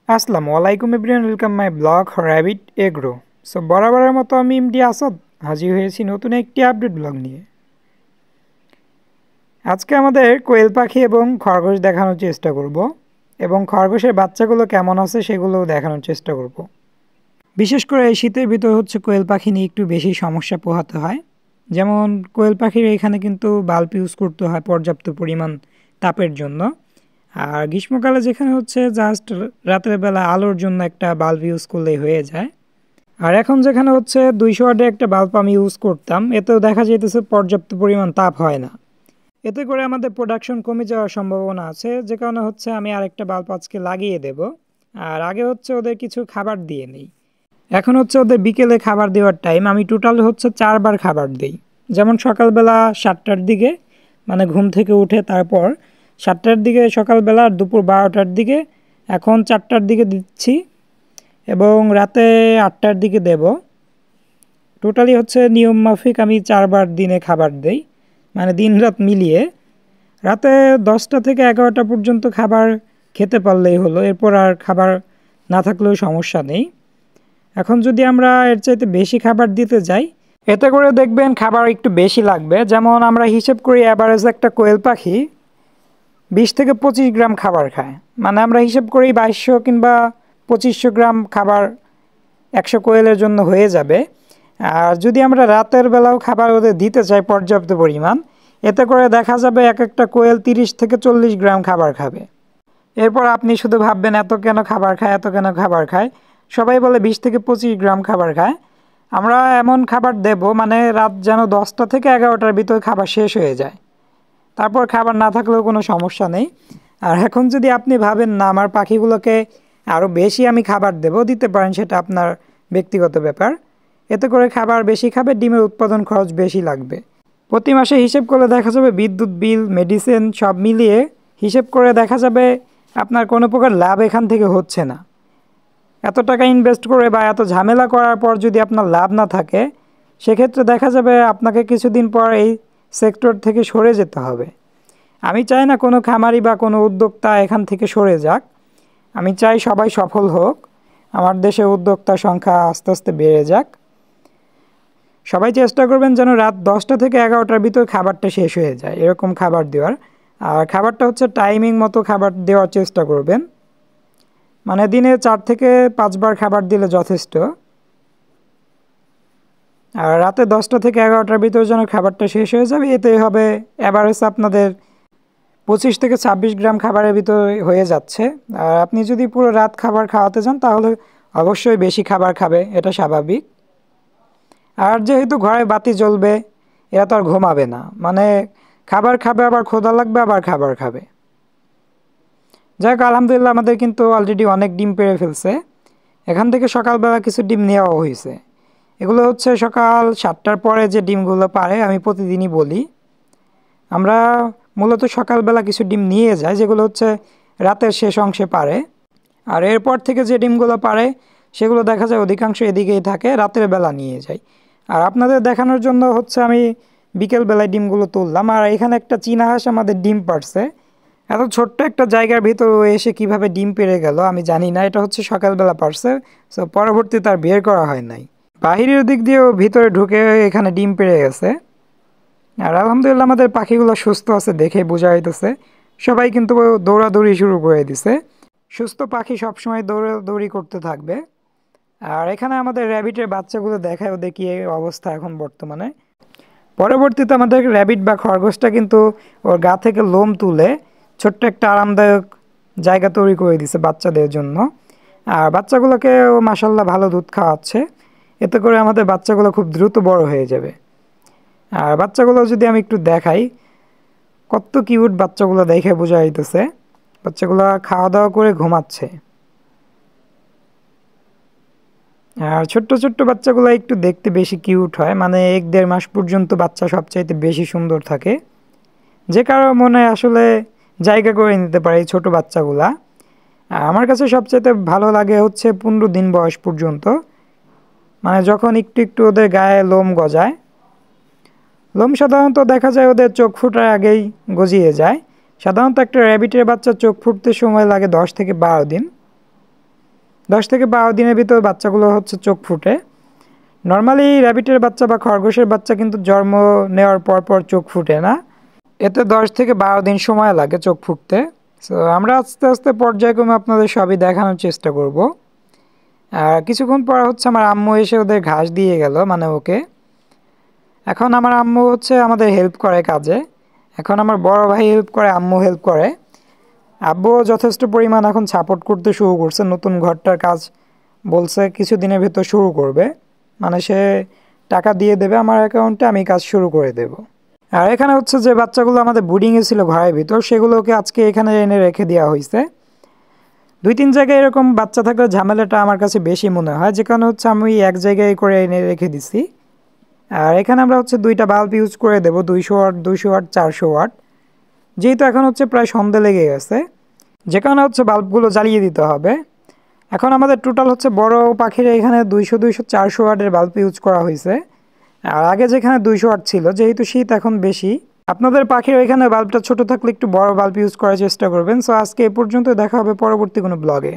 আসসালামু আলাইকুম everyone, welcome my blog rabbit agro. So বরাবরের মতো আমি এমডি আসাদ হাজির হয়েছি নতুন একটি আপডেট ব্লগ নিয়ে। আজকে আমাদের কোয়েল পাখি এবং খরগোশ দেখানোর চেষ্টা করব এবং খরগোশের বাচ্চাগুলো কেমন আছে সেগুলোও দেখানোর চেষ্টা করব। বিশেষ করে এই শীতের ভিতর কোয়েল পাখি নিয়ে একটু বেশি সমস্যা পোহাতে হয়। যেমন কোয়েল পাখির এখানে কিন্তু বাল্ব ইউজ করতে হয় পর্যাপ্ত পরিমাণ তাপের জন্য। আর গ্রীষ্মকালে যেখানে জাস্ট রাতের বেলা আলোর জন্য একটা বাল্ব ইউজ করলেই হয়ে যায়। আর এখন যেখানে 200 ওয়াটের একটা বাল্ব আমি ইউজ করতাম, এতেও দেখা যেতেছে পর্যাপ্ত পরিমাণ তাপ হয় না। এতে করে আমাদের প্রোডাকশন কমে যাওয়ার সম্ভাবনা আছে, যে কারণে আমি আরেকটা বাল্ব আজকে লাগিয়ে দেব। আর আগে ওদের কিছু খাবার দিয়ে নেই। এখন ওদের বিকেলে খাবার দেওয়ার টাইম। আমি টোটাল 4বার খাবার দিই। যেমন সকালবেলা 7টার দিকে, মানে ঘুম থেকে উঠে তারপর 7টার দিকে সকালবেলা, আর দুপুর 12টার দিকে, এখন 4টার দিকে দিচ্ছি এবং রাতে 8টার দিকে দেব। টোটালি নিয়ম মাফিক আমি 4বার দিনে খাবার দেই, মানে দিন রাত মিলিয়ে। রাতে 10টা থেকে 11টা পর্যন্ত খাবার খেতে পারলেই হলো, এরপর আর খাবার না থাকলেও সমস্যা নেই। এখন যদি আমরা এর চাইতে বেশি খাবার দিতে যাই, এতে করে দেখবেন খাবার একটু বেশি লাগবে। যেমন আমরা হিসেব করি অ্যাভারেজ একটা কোয়েল পাখি 20 থেকে 25 গ্রাম খাবার খায়। মানে আমরা হিসেব করি 2200 কিংবা 2500 গ্রাম খাবার 100 কোয়েলের জন্য হয়ে যাবে। আর যদি আমরা রাতের বেলাও খাবার ওদের দিতে চাই পর্যাপ্ত পরিমাণ, এতে করে দেখা যাবে এক একটা কোয়েল 30 থেকে 40 গ্রাম খাবার খাবে। এরপর আপনি শুধু ভাববেন এত কেন খাবার খায়, এত কেন খাবার খায়। সবাই বলে 20 থেকে 25 গ্রাম খাবার খায়। আমরা এমন খাবার দেব মানে রাত যেন 10টা থেকে 11টার ভিতরে খাবার শেষ হয়ে যায়। তারপর খাবার না থাকলেও কোনো সমস্যা নেই। আর এখন যদি আপনি ভাবেন না আমার পাখিগুলোকে আরও বেশি আমি খাবার দিতে পারেন, সেটা আপনার ব্যক্তিগত ব্যাপার। এতে করে খাবার বেশি খাবে, ডিমের উৎপাদন খরচ বেশি লাগবে। প্রতি মাসে হিসেব করলে দেখা যাবে বিদ্যুৎ বিল, মেডিসিন সব মিলিয়ে হিসেব করে দেখা যাবে আপনার কোনো প্রকার লাভ এখান থেকে হচ্ছে না। এত টাকা ইনভেস্ট করে বা এত ঝামেলা করার পর যদি আপনার লাভ না থাকে, সেক্ষেত্রে দেখা যাবে আপনাকে কিছুদিন পর এই সেক্টর থেকে সরে যেতে হবে। আমি চাই না কোনো খামারি বা কোনো উদ্যোক্তা এখান থেকে সরে যাক। আমি চাই সবাই সফল হোক, আমার দেশে উদ্যোক্তার সংখ্যা আস্তে আস্তে বেড়ে যাক। সবাই চেষ্টা করবেন যেন রাত 10টা থেকে 11টার ভিতর খাবারটা শেষ হয়ে যায়, এরকম খাবার দেওয়ার। আর খাবারটা টাইমিং মতো খাবার দেওয়ার চেষ্টা করবেন। মানে দিনে 4 থেকে 5বার খাবার দিলে যথেষ্ট। আর রাতে 10টা থেকে 11টার ভিতর যেন খাবারটা শেষ হয়ে যাবে, এতে হবে অ্যাভারেজ আপনাদের 25 থেকে 26 গ্রাম খাবারের ভিতর হয়ে যাচ্ছে। আর আপনি যদি পুরো রাত খাবার খাওয়াতে চান তাহলে অবশ্যই বেশি খাবার খাবে, এটা স্বাভাবিক। আর যেহেতু ঘরে বাতি জ্বলবে, এরা তো আর ঘুমাবে না, মানে খাবার খাবে, আবার ক্ষুধা লাগবে, আবার খাবার খাবে। যাই হোক, আলহামদুলিল্লাহ আমাদের কিন্তু অলরেডি অনেক ডিম পেড়ে ফেলছে। এখান থেকে সকালবেলা কিছু ডিম নেওয়াও হয়েছে। এগুলো সকাল 7টার পরে যে ডিমগুলো পারে, আমি প্রতিদিনই বলি আমরা মূলত সকালবেলা কিছু ডিম নিয়ে যাই, যেগুলো রাতের শেষ অংশে পারে। আর এরপর থেকে যে ডিমগুলো পারে সেগুলো দেখা যায় অধিকাংশ এদিকেই থাকে, রাতের বেলা নিয়ে যাই। আর আপনাদের দেখানোর জন্য আমি বিকেলবেলায় ডিমগুলো তুললাম। আর এখানে একটা চীনা হাঁস আমাদের ডিম পাড়ছে। এত ছোট্ট একটা জায়গার ভিতর এসে কিভাবে ডিম পেড়ে গেল আমি জানি না। এটা সকালবেলা পারছে, সো পরবর্তীতে তার বের করা হয় নাই। বাহিরের দিক দিয়েও ভিতরে ঢুকে এখানে ডিম পেড়ে গেছে। আর আলহামদুলিল্লাহ আমাদের পাখিগুলো সুস্থ আছে দেখে বোঝা যাইতেছে। সবাই কিন্তু দৌড়াদৌড়ি শুরু করে দিছে। সুস্থ পাখি সবসময় দৌড়াদৌড়ি করতে থাকবে। আর এখানে আমাদের র্যাবিটের বাচ্চাগুলো দেখায় ওদের কি অবস্থা এখন বর্তমানে। পরবর্তীতে আমাদের র্যাবিট বা খরগোশটা কিন্তু ওর গা থেকে লোম তুলে ছোট্ট একটা আরামদায়ক জায়গা তৈরি করে দিছে বাচ্চাদের জন্য। আর বাচ্চাগুলোকে ও মাসাল্লাহ ভালো দুধ খাওয়াচ্ছে। এতে করে আমাদের বাচ্চাগুলো খুব দ্রুত বড় হয়ে যাবে। আর বাচ্চাগুলো যদি আমি একটু দেখাই, কত কিউট বাচ্চাগুলো দেখে বোঝা যাইতেছে। বাচ্চাগুলো খাওয়া দাওয়া করে ঘুমাচ্ছে। আর ছোট্ট ছোট্ট বাচ্চাগুলো একটু দেখতে বেশি কিউট হয়, মানে 1-1.5 মাস পর্যন্ত বাচ্চা সবচাইতে বেশি সুন্দর থাকে, যে কারো মনে আসলে জায়গা করে নিতে পারে এই ছোটো বাচ্চাগুলা। আমার কাছে সবচাইতে ভালো লাগে 15 দিন বয়স পর্যন্ত, মানে যখন একটু একটু ওদের গায়ে লোম গজায়। লোম সাধারণত দেখা যায় ওদের চোখ ফুটার আগেই গজিয়ে যায়। সাধারণত একটা র্যাবিটের বাচ্চার চোখ ফুটতে সময় লাগে 10 থেকে 12 দিন। 10 থেকে 12 দিনের ভিতর বাচ্চাগুলো হচ্ছে চোখ ফুটে। নর্মালি র্যাবিটের বাচ্চা বা খরগোশের বাচ্চা কিন্তু জন্ম নেওয়ার পর পর চোখ ফুটে না, এতে 10 থেকে 12 দিন সময় লাগে চোখ ফুটতে। সো আমরা আস্তে আস্তে পর্যায়ক্রমে আপনাদের সবই দেখানোর চেষ্টা করব। আর কিছুক্ষণ পর হচ্ছে আমার আম্মু এসে ওদের ঘাস দিয়ে গেল, মানে ওকে। এখন আমার আম্মু হচ্ছে আমাদের হেল্প করে কাজে। এখন আমার বড় ভাই হেল্প করে, আম্মু হেল্প করে। আব্বুও যথেষ্ট পরিমাণ এখন সাপোর্ট করতে শুরু করছে। নতুন ঘরটার কাজ বলছে কিছুদিনের ভেতর শুরু করবে, মানে সে টাকা দিয়ে দেবে আমার অ্যাকাউন্টে, আমি কাজ শুরু করে দেব। আর এখানে হচ্ছে যে বাচ্চাগুলো আমাদের বোর্ডিংয়ে ছিল ঘরের ভিতর, সেগুলোকে আজকে এখানে এনে রেখে দেওয়া হয়েছে। 2-3 জায়গায় এরকম বাচ্চা থাকলে ঝামেলাটা আমার কাছে বেশি মনে হয়, যে কারণে হচ্ছে আমি এক জায়গায় করে এনে রেখে দিছি। আর এখানে আমরা হচ্ছে 2টা বাল্ব ইউজ করে দেবো, 200 ওয়াট, 200 ওয়াট, 400 ওয়াট। যেহেতু এখন হচ্ছে প্রায় সন্ধে লেগে গেছে, যে কারণে হচ্ছে বাল্বগুলো জ্বালিয়ে দিতে হবে। এখন আমাদের টোটাল হচ্ছে বড় পাখির এখানে 200, 200, 400 ওয়াটের বাল্ব ইউজ করা হয়েছে। আর আগে যেখানে 200 ওয়াট ছিল, যেহেতু শীত এখন বেশি, আপনাদের পাখির ওইখানে বাল্বটা ছোট থাকলে একটু বড় বাল্ব ইউজ করার চেষ্টা করবেন। সো আজকে এ পর্যন্ত, দেখা হবে পরবর্তী কোনো ব্লগে।